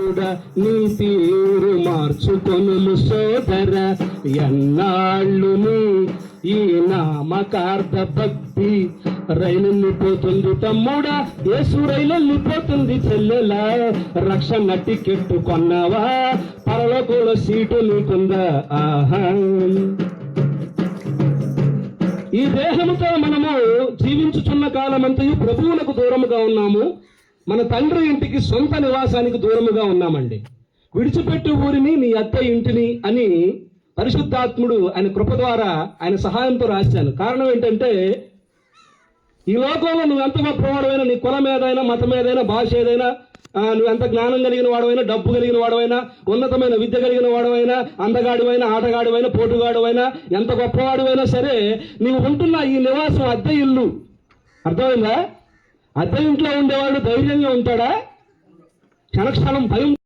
కూడా నీ తీరు మార్చుకొనుము సోదర. ఎన్నాళ్ళు నీ ఈ నామకార్థ భక్తి రైలెళ్ళిపోతుంది తమ్ముడా, యేసు రైలెళ్ళిపోతుంది చెల్లెలా. రక్షణ టికెట్ కొన్నావా, పరలోకంలో సీటు నీకుందా? ఆహా. ఈ దేహంతో మనము జీవించుచున్న కాలమంతయు ప్రభువులకు దూరముగా ఉన్నాము. మన తండ్రి ఇంటికి సొంత నివాసానికి దూరముగా ఉన్నామండి. విడిచిపెట్టి ఊరిని నీ అత్త ఇంటిని అని పరిశుద్ధాత్ముడు ఆయన కృప ద్వారా ఆయన సహాయంతో రాశాను. కారణం ఏంటంటే, ఈ లోకంలో నువ్వెంత గొప్పవాడవైనా, నీ కులం ఏదైనా, మతం ఏదైనా, భాష ఏదైనా, నువ్వెంత జ్ఞానం కలిగిన వాడవైనా, డబ్బు కలిగిన వాడవైనా, ఉన్నతమైన విద్య కలిగిన వాడవైనా, అందగాడివైనా, ఆటగాడివైనా, పోటుగాడివైనా, ఎంత గొప్పవాడివైనా సరే, నీవు ఉంటున్న ఈ నివాసం అద్దె ఇల్లు. అర్థమైందా? అద్దె ఇంట్లో ఉండేవాడు ధైర్యంగా ఉంటాడా? క్షణక్షణం భయం